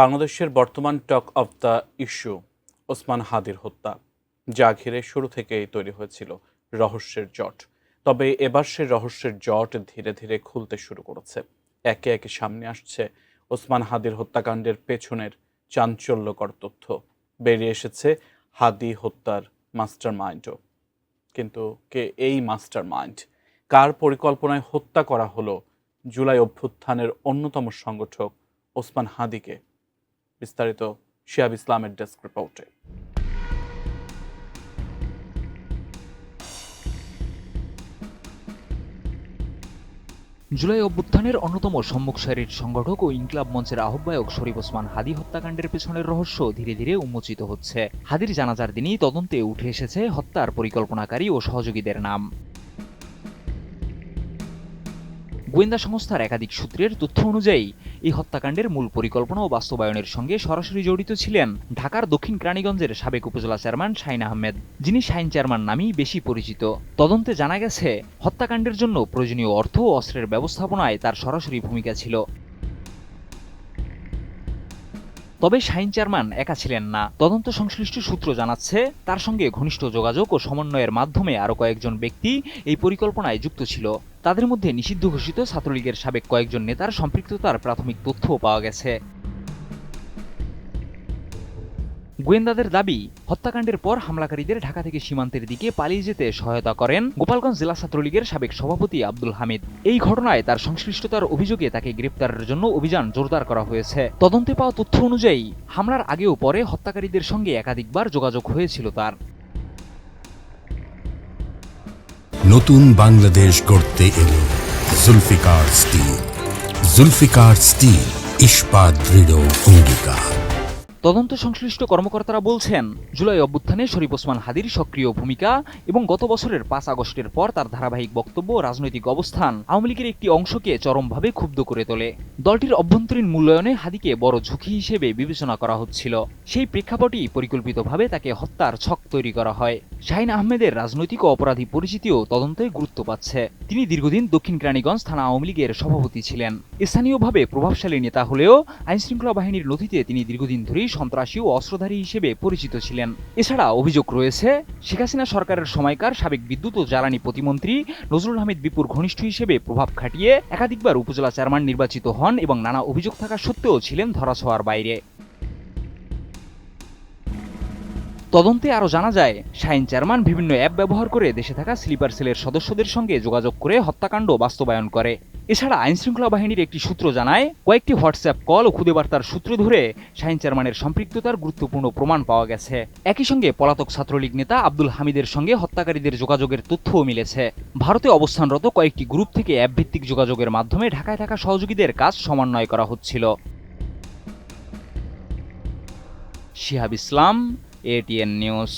বাংলাদেশের বর্তমান talk of the issue Osman হাদির হত্যা, যা ঘিরে শুরু থেকেই তৈরি হয়েছিল রহস্যের জট। তবে এবার সে রহস্যের জট ধীরে ধীরে খুলতে শুরু করেছে। একে একে সামনে আসছে ওসমান হাদির হত্যাকাণ্ডের পেছনের চাঞ্চল্যকর তথ্য। বেরিয়ে এসেছে হাদি হত্যার মাস্টার মাইন্ডও। কিন্তু কে এই মাস্টার মাইন্ড? কার পরিকল্পনায় হত্যা করা হলো জুলাই অভ্যুত্থানের অন্যতম সংগঠক ওসমান হাদিকে? বিস্তারিত শিহাব ইসলামের ডেস্ক রিপোর্টে। জুলাই অভ্যুত্থানের অন্যতম সম্মুখ সারির সংগঠক ও ইনকিলাব মঞ্চের আহ্বায়ক শরীফ ওসমান হাদি হত্যাকাণ্ডের পেছনের রহস্য ধীরে ধীরে উন্মোচিত হচ্ছে। হাদির জানাজার দিনই তদন্তে উঠে এসেছে হত্যার পরিকল্পনাকারী ও সহযোগীদের নাম। গোয়েন্দা সংস্থার একাধিক সূত্রের তথ্য অনুযায়ী এই হত্যাকাণ্ডের মূল পরিকল্পনা ও বাস্তবায়নের সঙ্গে সরাসরি জড়িত ছিলেন ঢাকার দক্ষিণ কেরানীগঞ্জের সাবেক উপজেলা চেয়ারম্যান শাহিন আহমেদ, যিনি শাহিন চেয়ারম্যান নামেই বেশি পরিচিত। তদন্তে জানা গেছে, হত্যাকাণ্ডের জন্য প্রয়োজনীয় অর্থ ও অস্ত্রের ব্যবস্থাপনায় তার সরাসরি ভূমিকা ছিল। তবে শাহিন চেয়ারম্যান একা ছিলেন না। তদন্ত সংশ্লিষ্ট সূত্র জানাচ্ছে, তার সঙ্গে ঘনিষ্ঠ যোগাযোগ ও সমন্বয়ের মাধ্যমে আরও কয়েকজন ব্যক্তি এই পরিকল্পনায় যুক্ত ছিল। তাদের মধ্যে নিষিদ্ধ ঘোষিত ছাত্রলীগের সাবেক কয়েকজন নেতার সম্পৃক্ততার প্রাথমিক তথ্যও পাওয়া গেছে। গোয়েন্দাদের দাবি, হত্যাকাণ্ডের পর হামলাকারীদের ঢাকা থেকে সীমান্তের দিকে পালিয়ে যেতে সহায়তা করেন গোপালগঞ্জ জেলা ছাত্রলীগের সাবেক সভাপতি আব্দুল হামিদ। এই ঘটনায় তার সংশ্লিষ্টতার অভিযোগে তাকে গ্রেপ্তারের জন্য অভিযান জোরদার করা হয়েছে। তদন্তে পাওয়া তথ্য অনুযায়ী হামলার আগেও পরে হত্যাকারীদের সঙ্গে একাধিকবার যোগাযোগ হয়েছিল তার। নতুন বাংলাদেশ গড়তে এলো জুলফিকার স্টিল। জুলফিকার স্টিল, ইস্পাত দৃঢ় অঙ্গীকার। তদন্ত সংশ্লিষ্ট কর্মকর্তারা বলছেন, জুলাই অভ্যুত্থানে শরীফ ওসমান হাদির সক্রিয় ভূমিকা এবং গত বছরের ৫ আগস্টের পর তার ধারাবাহিক বক্তব্য ও রাজনৈতিক অবস্থান আওয়ামী লীগের একটি অংশকে চরমভাবে ক্ষুব্ধ করে তোলে। দলটির অভ্যন্তরীণ মূল্যায়নে হাদিকে বড় ঝুঁকি হিসেবে বিবেচনা করা হচ্ছিল। সেই প্রেক্ষাপটেই পরিকল্পিতভাবে তাকে হত্যার ছক তৈরি করা হয়। শাহিন আহমেদের রাজনৈতিক ও অপরাধী পরিচিতিও তদন্তে গুরুত্ব পাচ্ছে। তিনি দীর্ঘদিন দক্ষিণ কেরানীগঞ্জ থানা আওয়ামী লীগের সভাপতি ছিলেন। স্থানীয়ভাবে প্রভাবশালী নেতা হলেও আইনশৃঙ্খলা বাহিনীর নথিতে তিনি দীর্ঘদিন ধরেই সন্ত্রাসী ও অস্ত্রধারী হিসেবে পরিচিত ছিলেন। এছাড়া অভিযোগ রয়েছে, শেখ হাসিনা সরকারের সময়কার সাবেক বিদ্যুৎ ও জ্বালানি প্রতিমন্ত্রী নজরুল হামিদ বিপুর ঘনিষ্ঠ হিসেবে প্রভাব খাটিয়ে একাধিকবার উপজেলা চেয়ারম্যান নির্বাচিত হন এবং নানা অভিযোগ থাকা সত্ত্বেও ছিলেন ধরাছোঁয়ার বাইরে। তদন্তে আরও জানা যায়, শাহিন চেয়ারম্যান বিভিন্ন অ্যাপ ব্যবহার করে দেশে থাকা স্লিপার সেলের সদস্যদের সঙ্গে যোগাযোগ করে হত্যাকাণ্ড বাস্তবায়ন করে। এছাড়া আইনশৃঙ্খলা বাহিনীর একটি সূত্র জানায়, কয়েকটি হোয়াটসঅ্যাপ কল ও খুদে বার্তার সূত্র ধরে শাহিন চেয়ারম্যানের সম্পৃক্ততার গুরুত্বপূর্ণ প্রমাণ পাওয়া গেছে। একই সঙ্গে পলাতক ছাত্রলীগ নেতা আব্দুল হামিদের সঙ্গে হত্যাকারীদের যোগাযোগের তথ্যও মিলেছে। ভারতে অবস্থানরত কয়েকটি গ্রুপ থেকে অ্যাপভিত্তিক যোগাযোগের মাধ্যমে ঢাকায় থাকা সহযোগীদের কাজ সমন্বয় করা হচ্ছিল। শিহাব ইসলাম, ATN নিউজ।